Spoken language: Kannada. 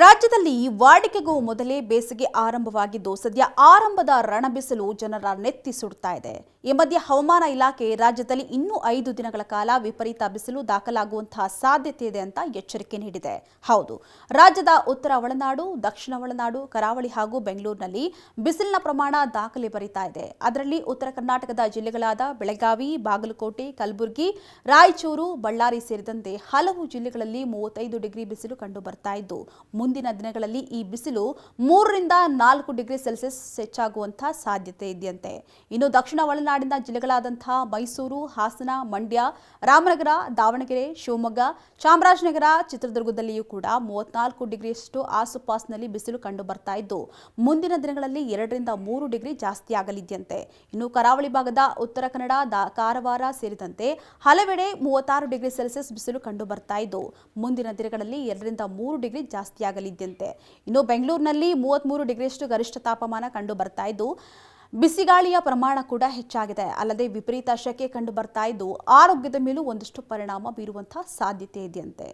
ರಾಜ್ಯದಲ್ಲಿ ವಾಡಿಕೆಗೂ ಮೊದಲೇ ಬೇಸಿಗೆ ಆರಂಭವಾಗಿದ್ದು ಸದ್ಯ ಆರಂಭದ ರಣಬಿಸಿಲು ಜನರ ನೆತ್ತಿ ಸುಡ್ತಾ ಇದೆ. ಈ ಮಧ್ಯೆ ಹವಾಮಾನ ಇಲಾಖೆ ರಾಜ್ಯದಲ್ಲಿ ಇನ್ನೂ 5 ದಿನಗಳ ಕಾಲ ವಿಪರೀತ ಬಿಸಿಲು ದಾಖಲಾಗುವಂತಹ ಸಾಧ್ಯತೆ ಇದೆ ಅಂತ ಎಚ್ಚರಿಕೆ ನೀಡಿದೆ. ಹೌದು, ರಾಜ್ಯದ ಉತ್ತರ ಒಳನಾಡು, ದಕ್ಷಿಣ ಒಳನಾಡು, ಕರಾವಳಿ ಹಾಗೂ ಬೆಂಗಳೂರಿನಲ್ಲಿ ಬಿಸಿಲಿನ ಪ್ರಮಾಣ ದಾಖಲೆ ಬರೀತಾ ಇದೆ. ಅದರಲ್ಲಿ ಉತ್ತರ ಕರ್ನಾಟಕದ ಜಿಲ್ಲೆಗಳಾದ ಬೆಳಗಾವಿ, ಬಾಗಲಕೋಟೆ, ಕಲಬುರಗಿ, ರಾಯಚೂರು, ಬಳ್ಳಾರಿ ಸೇರಿದಂತೆ ಹಲವು ಜಿಲ್ಲೆಗಳಲ್ಲಿ 35 ಡಿಗ್ರಿ ಬಿಸಿಲು ಕಂಡು ಬರ್ತಾ ಇದ್ದು ಮುಂದಿನ ದಿನಗಳಲ್ಲಿ ಈ ಬಿಸಿಲು 3 ರಿಂದ 4 ಡಿಗ್ರಿ ಸೆಲ್ಸಿಯಸ್ ಹೆಚ್ಚಾಗುವಂತಹ ಸಾಧ್ಯತೆ ಇದೆಯಂತೆ. ಇನ್ನು ದಕ್ಷಿಣ ಒಳನಾಡಿನ ಜಿಲ್ಲೆಗಳಾದಂತಹ ಮೈಸೂರು, ಹಾಸನ, ಮಂಡ್ಯ, ರಾಮನಗರ, ದಾವಣಗೆರೆ, ಶಿವಮೊಗ್ಗ, ಚಾಮರಾಜನಗರ, ಚಿತ್ರದುರ್ಗದಲ್ಲಿಯೂ ಕೂಡ 34 ಡಿಗ್ರಿಯಷ್ಟು ಆಸುಪಾಸಿನಲ್ಲಿ ಬಿಸಿಲು ಕಂಡು ಬರ್ತಾ ಇದ್ದು ಮುಂದಿನ ದಿನಗಳಲ್ಲಿ 2 ರಿಂದ 3 ಡಿಗ್ರಿ ಜಾಸ್ತಿ ಆಗಲಿದೆಯಂತೆ. ಇನ್ನು ಕರಾವಳಿ ಭಾಗದ ಉತ್ತರ ಕನ್ನಡ, ಕಾರವಾರ ಸೇರಿದಂತೆ ಹಲವೆಡೆ 36 ಡಿಗ್ರಿ ಸೆಲ್ಸಿಯಸ್ ಬಿಸಿಲು ಕಂಡು ಬರ್ತಾ ಇದ್ದು ಮುಂದಿನ ದಿನಗಳಲ್ಲಿ 2 ರಿಂದ 3 ಡಿಗ್ರಿ ಜಾಸ್ತಿ ಆಗಲಿದ್ದಂತೆ. ಇನ್ನು ಬೆಂಗಳೂರಿನಲ್ಲಿ 33 ಡಿಗ್ರಿಯಷ್ಟು ಗರಿಷ್ಠ ತಾಪಮಾನ ಕಂಡು ಬರ್ತಾ ಇದ್ದು ಬಿಸಿಗಾಳಿಯ ಪ್ರಮಾಣ ಕೂಡ ಹೆಚ್ಚಾಗಿದೆ. ಅಲ್ಲದೆ ವಿಪರೀತ ಶೆಕೆ ಕಂಡು ಬರ್ತಾ ಇದ್ದು ಆರೋಗ್ಯದ ಮೇಲೂ ಒಂದಷ್ಟು ಪರಿಣಾಮ ಬೀರುವಂತಹ ಸಾಧ್ಯತೆ ಇದೆಯಂತೆ.